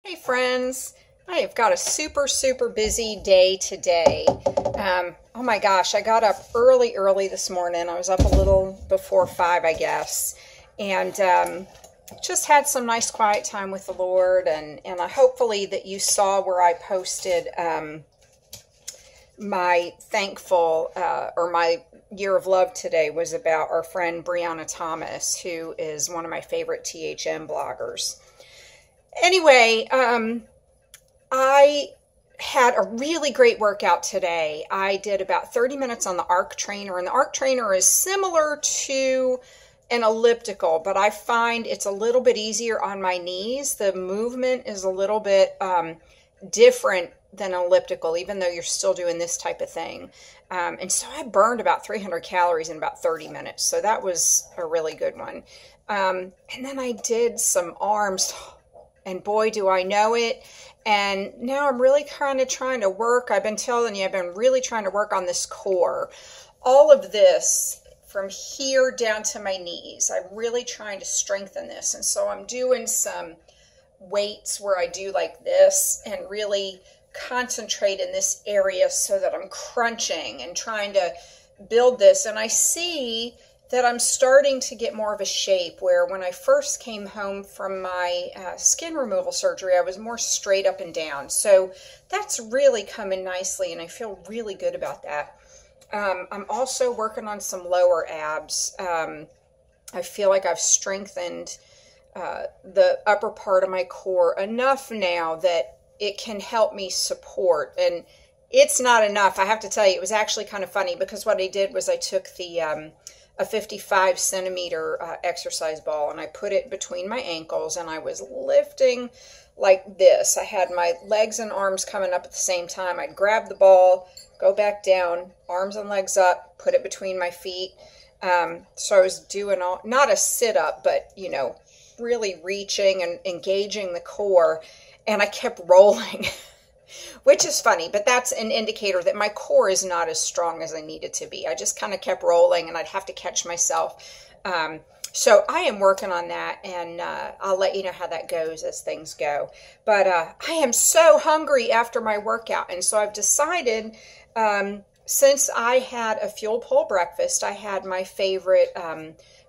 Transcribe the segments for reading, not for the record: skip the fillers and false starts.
Hey friends, I have got a super busy day today. Oh my gosh, I got up early this morning. I was up a little before 5, I guess, and just had some nice quiet time with the Lord. And I hopefully that you saw where I posted my thankful or my year of love today was about our friend Brianna Thomas, who is one of my favorite THM bloggers. Anyway, I had a really great workout today. I did about 30 minutes on the arc trainer, and the arc trainer is similar to an elliptical, but I find it's a little bit easier on my knees. The movement is a little bit different than an elliptical, even though you're still doing this type of thing. And so I burned about 300 calories in about 30 minutes. So that was a really good one. And then I did some arms, and boy, do I know it. And now I'm really kind of trying to work. I've been telling you, I've been really trying to work on this core. All of this from here down to my knees. I'm really trying to strengthen this. And so I'm doing some weights where I do like this and really concentrate in this area so that I'm crunching and trying to build this. And I see that I'm starting to get more of a shape, where when I first came home from my skin removal surgery, I was more straight up and down. So that's really coming nicely, and I feel really good about that. I'm also working on some lower abs. I feel like I've strengthened the upper part of my core enough now that it can help me support. And it's not enough. I have to tell you, it was actually kind of funny, because what I did was I took the a 55 centimeter exercise ball, and I put it between my ankles, and I was lifting like this. I had my legs and arms coming up at the same time. I'd grab the ball, go back down, arms and legs up, put it between my feet. So I was doing all, not a sit-up, but, you know, really reaching and engaging the core, and I kept rolling. Which is funny, but that's an indicator that my core is not as strong as I need it to be. I just kind of kept rolling, and I'd have to catch myself. So I am working on that, and I'll let you know how that goes as things go. But I am so hungry after my workout, and so I've decided, since I had a Fuel Pole breakfast, I had my favorite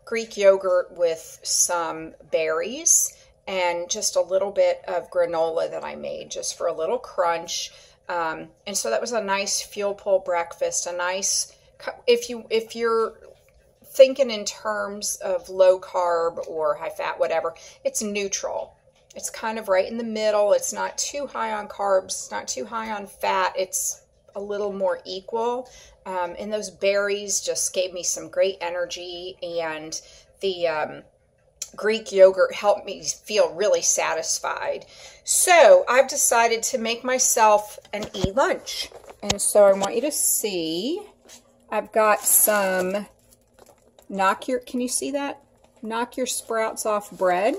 Greek yogurt with some berries and just a little bit of granola that I made just for a little crunch. And so that was a nice Fuel Pole breakfast, a nice, if you're thinking in terms of low carb or high fat, whatever, it's neutral. It's kind of right in the middle. It's not too high on carbs, it's not too high on fat. It's a little more equal. And those berries just gave me some great energy, and the Greek yogurt helped me feel really satisfied. So I've decided to make myself an e-lunch. And so I want you to see, I've got some can you see that? Knock your sprouts off bread,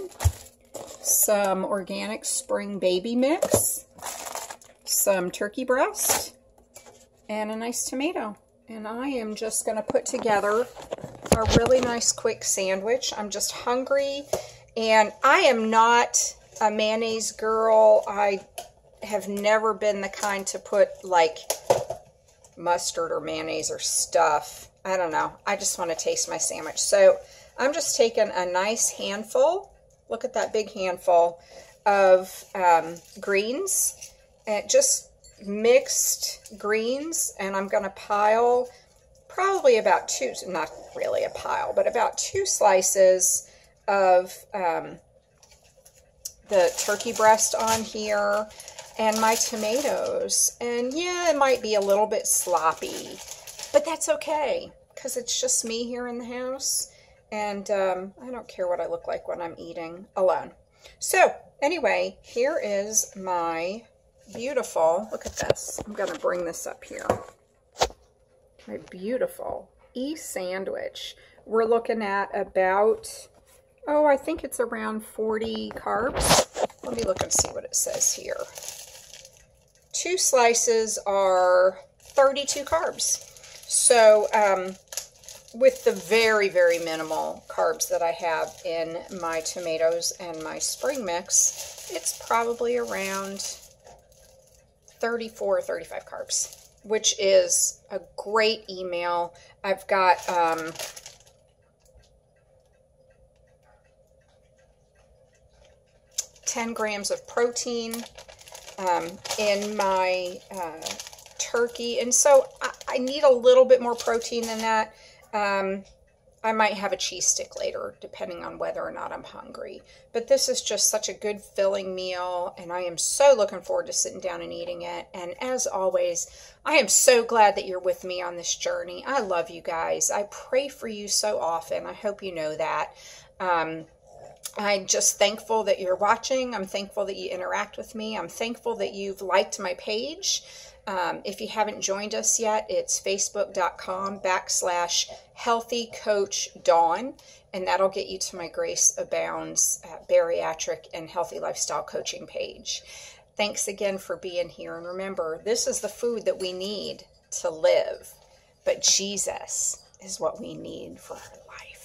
some organic spring baby mix, some turkey breast, and a nice tomato. And I am just going to put together a really nice quick sandwich. I'm just hungry, and I am not a mayonnaise girl. I have never been the kind to put like mustard or mayonnaise or stuff. I don't know. I just want to taste my sandwich. So I'm just taking a nice handful. Look at that big handful of greens, and just mixed greens, and I'm going to pile probably about two, not really a pile, but about 2 slices of the turkey breast on here, and my tomatoes. And yeah, it might be a little bit sloppy, but that's okay, because it's just me here in the house, and I don't care what I look like when I'm eating alone. So anyway, here is my beautiful, look at this, I'm going to bring this up here, my beautiful e-sandwich. We're looking at about, oh, I think it's around 40 carbs. Let me look and see what it says here. 2 slices are 32 carbs. So with the very, very minimal carbs that I have in my tomatoes and my spring mix, it's probably around 34 or 35 carbs, which is a great email. I've got 10 grams of protein in my turkey, and so I need a little bit more protein than that. I might have a cheese stick later, depending on whether or not I'm hungry. But this is just such a good filling meal, and I am so looking forward to sitting down and eating it. And as always, I am so glad that you're with me on this journey. I love you guys. I pray for you so often. I hope you know that. I'm just thankful that you're watching. I'm thankful that you interact with me. I'm thankful that you've liked my page. If you haven't joined us yet, it's facebook.com/healthycoachdawn, and that'll get you to my Grace Abounds bariatric and healthy lifestyle coaching page. Thanks again for being here. And remember, this is the food that we need to live, but Jesus is what we need for our life.